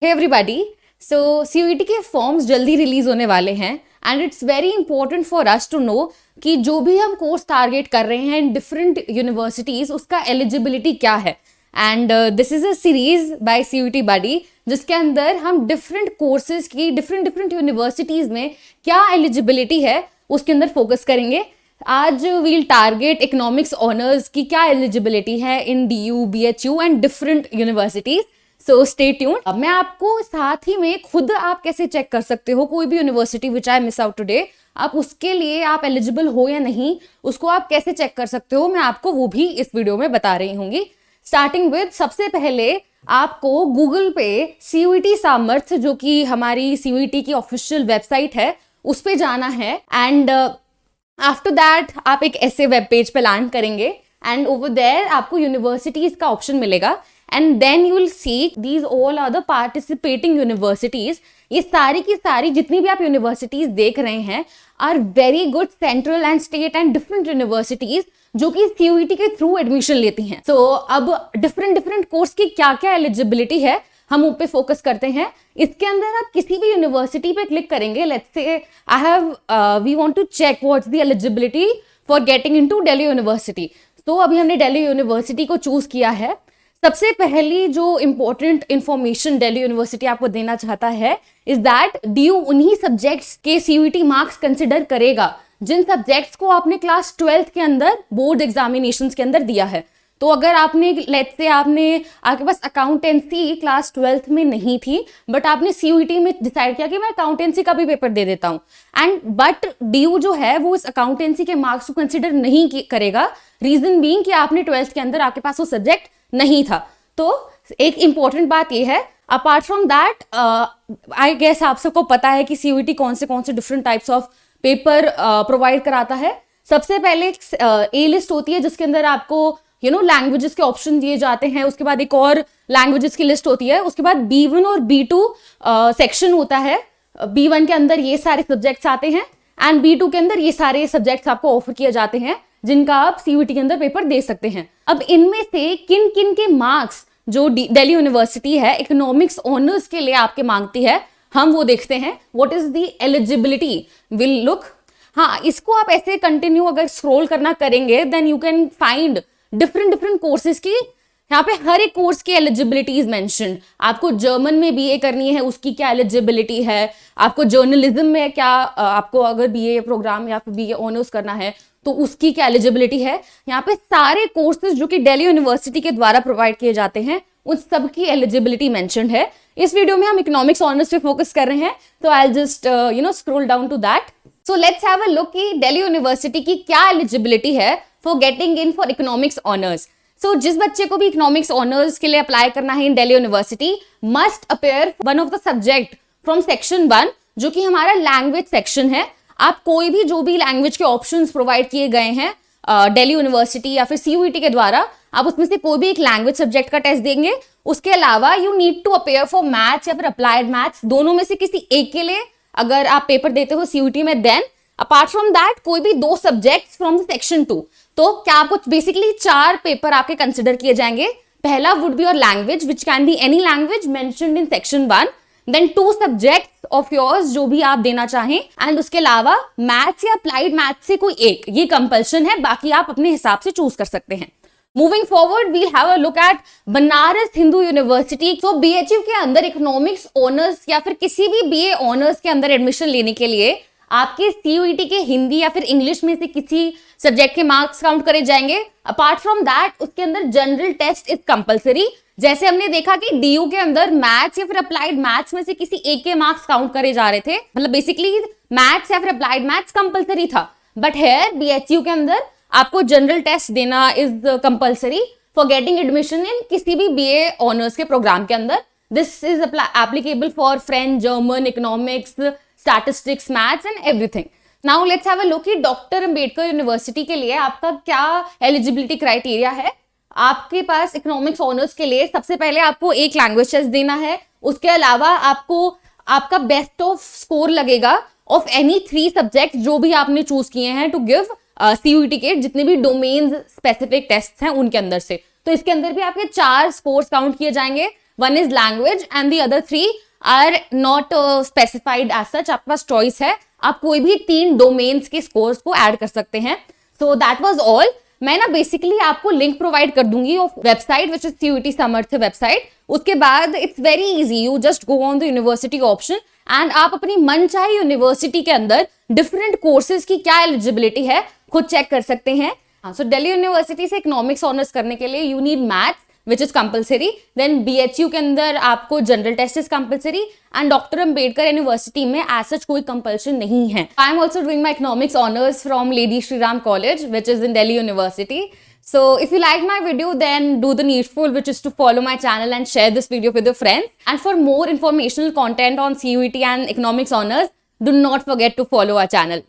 हे everybody, so C U E T के forms जल्दी release होने वाले हैं and it's very important for us to know कि जो भी हम कोर्स टारगेट कर रहे हैं इन डिफरेंट यूनिवर्सिटीज उसका एलिजिबिलिटी क्या है। And this is a series by C U E T buddy जिसके अंदर हम डिफरेंट कोर्सेज की डिफरेंट यूनिवर्सिटीज में क्या एलिजिबिलिटी है उसके अंदर फोकस करेंगे। आज वील टारगेट इकोनॉमिक्स ऑनर्स की क्या एलिजिबिलिटी है इन DU, BHU and different universities. So stay tuned. मैं आपको साथ ही में खुद आप कैसे चेक कर सकते हो कोई भी university which I miss out today, आप उसके लिए आप एलिजिबल हो या नहीं उसको आप कैसे चेक कर सकते हो, मैं आपको वो भी इस वीडियो में बता रही हूँगी। स्टार्टिंग विद सबसे पहले आपको गूगल पे CUET सामर्थ्य जो कि हमारी CUET की ऑफिशियल वेबसाइट है उस पे जाना है एंड आफ्टर दैट आप एक ऐसे वेब पेज पे लैंड करेंगे एंड ओवर देयर आपको यूनिवर्सिटीज का ऑप्शन मिलेगा and then you will see these all are the participating universities। ये सारी की सारी जितनी भी आप यूनिवर्सिटीज देख रहे हैं are very good central and state and different universities जो कि CUET के थ्रू एडमिशन लेती हैं। सो अब डिफरेंट कोर्स की क्या क्या एलिजिबिलिटी है हम उन पे फोकस करते हैं। इसके अंदर आप किसी भी यूनिवर्सिटी पे क्लिक करेंगे, let's say we want to check what's the eligibility for getting into Delhi University. तो अभी हमने दिल्ली यूनिवर्सिटी को चूज किया है। सबसे पहली जो इंपॉर्टेंट इंफॉर्मेशन दिल्ली यूनिवर्सिटी आपको देना चाहता है इज दैट DU उन्हीं सब्जेक्ट्स के CUET मार्क्स कंसिडर करेगा जिन सब्जेक्ट्स को आपने क्लास 12th के अंदर बोर्ड एग्जामिनेशंस के अंदर दिया है। तो अगर आपने लेट्स से आपके पास अकाउंटेंसी क्लास 12th में नहीं थी बट आपने CUET में डिसाइड किया कि मैं अकाउंटेंसी का भी पेपर दे देता हूँ एंड बट DU जो है वो इस अकाउंटेंसी के मार्क्स को कंसिडर नहीं करेगा, रीजन बीइंग कि आपने 12th के अंदर आपके पास वो सब्जेक्ट नहीं था। तो एक इंपॉर्टेंट बात ये है, apart from that I guess आप सबको पता है कि CUET कौन से different types of paper provide कराता है। सबसे पहले A लिस्ट होती है जिसके अंदर आपको लैंग्वेजेस के ऑप्शन दिए जाते हैं, उसके बाद एक और लैंग्वेजेस की लिस्ट होती है, उसके बाद B1 और B2 सेक्शन होता है। B1 के अंदर ये सारे सब्जेक्ट्स आते हैं एंड B2 के अंदर ये सारे सब्जेक्ट्स आपको ऑफर किए जाते हैं जिनका आप CUET के अंदर पेपर दे सकते हैं। अब इनमें से किन किन के मार्क्स जो दिल्ली यूनिवर्सिटी है इकोनॉमिक्स ऑनर्स के लिए आपके मांगती है हम वो देखते हैं। What is the eligibility will look. हाँ, इसको आप ऐसे कंटिन्यू अगर स्क्रॉल करना करेंगे then you can find different courses की, यहाँ पे हर एक कोर्स की एलिजिबिलिटी इज मेंशन्ड। आपको जर्मन में BA करनी है उसकी क्या एलिजिबिलिटी है, आपको जर्नलिज्म में क्या आपको अगर BA प्रोग्राम या फिर BA ऑनर्स करना है तो उसकी क्या एलिजिबिलिटी है। यहाँ पे सारे कोर्सेज जो कि दिल्ली यूनिवर्सिटी के द्वारा प्रोवाइड किए जाते हैं उन सब की एलिजिबिलिटी मेंशन्ड है। इस वीडियो में हम इकोनॉमिक्स ऑनर्स पे फोकस कर रहे हैं तो I just scroll down to that. So let's have a look कि दिल्ली यूनिवर्सिटी की क्या एलिजिबिलिटी है for getting in for economics honours. So जिस बच्चे को भी इकोनॉमिक्स ऑनर्स के लिए अप्लाई करना है in Delhi university must appear one of the subject from section 1 जो कि हमारा लैंग्वेज सेक्शन है। आप कोई भी जो भी लैंग्वेज के ऑप्शंस प्रोवाइड किए गए हैं दिल्ली यूनिवर्सिटी या फिर CUET के द्वारा, आप उसमें से कोई भी एक लैंग्वेज सब्जेक्ट का टेस्ट देंगे। उसके अलावा you need to appear for maths या फिर अप्लाइड मैथ्स, दोनों में से किसी एक के लिए अगर आप पेपर देते हो CUET में। देन अपार्ट फ्रॉम दैट कोई भी 2 सब्जेक्ट्स फ्रॉम सेक्शन 2। तो क्या आपको बेसिकली 4 पेपर आपके कंसिडर किए जाएंगे। पहला would be your language which can be any language mentioned in section 1, then 2 subjects of yours जो भी आप देना चाहें एंड उसके अलावा मैथ्स या अप्लाइड मैथ्स से कोई एक, ये कंपल्शन है, बाकी आप अपने हिसाब से चूज कर सकते हैं। Moving forward we'll have a look at Banaras Hindu University. तो BHU के अंदर इकोनॉमिक्स ऑनर्स या फिर किसी भी BA ऑनर्स के अंदर एडमिशन लेने के लिए आपके CUET के हिंदी या फिर इंग्लिश में से किसी सब्जेक्ट के मार्क्स काउंट करे जाएंगे। अपार्ट फ्रॉम दैट उसके अंदर जनरल टेस्ट इज कंपलसरी। जैसे हमने देखा कि DU के अंदर मैथ्स या फिर अप्लाइड मैथ्स में से किसी एक के मार्क्स काउंट करे जा रहे थे, मतलब बेसिकली मैथ्स या फिर अप्लाइड मैथ्स कंपलसरी था, बट हेयर BHU के अंदर आपको जनरल टेस्ट देना is compulsory for getting admission in किसी भी BA ऑनर्स के प्रोग्राम के अंदर। This is applicable for French, German, economics, statistics, maths and everything. Now let's have a look कि डॉक्टर अंबेडकर यूनिवर्सिटी के लिए आपका क्या एलिजिबिलिटी क्राइटेरिया है। आपके पास इकोनॉमिक्स ऑनर्स के लिए सबसे पहले आपको एक लैंग्वेज टेस्ट देना है। उसके अलावा आपको आपका बेस्ट ऑफ स्कोर लगेगा ऑफ एनी 3 सब्जेक्ट जो भी आपने चूज किए हैं टू गिव CUET के जितने भी डोमेन्स स्पेसिफिक टेस्ट हैं उनके अंदर से। तो इसके अंदर भी आपके 4 स्कोर्स काउंट किए जाएंगे। One is language and the other 3 are not specified as such. आपके पास चॉइस है, आप कोई भी 3 डोमेन्स के स्कोर्स को ऐड कर सकते हैं। So that was all. मैं ना बेसिकली आपको लिंक प्रोवाइड कर दूंगी of website which is CUET Samarth website. उसके बाद it's very easy, you just go on the university option and आप अपनी मनचाही यूनिवर्सिटी के अंदर डिफरेंट कोर्सेज की क्या एलिजिबिलिटी है खुद चेक कर सकते हैं। सो दिल्ली यूनिवर्सिटी से इकोनॉमिक्स ऑनर्स करने के लिए you need maths which is compulsory, then BHU के अंदर आपको general test is compulsory and doctor Ambedkar University में एज सच कोई कंपल्शन नहीं है। I am also doing my economics honours from Lady Shri Ram College which is in Delhi University. So if you like my video, then do the needful, which is to follow my channel and share this video with your friends. And for more informational content on CUET and economics honors, do not forget to follow our channel.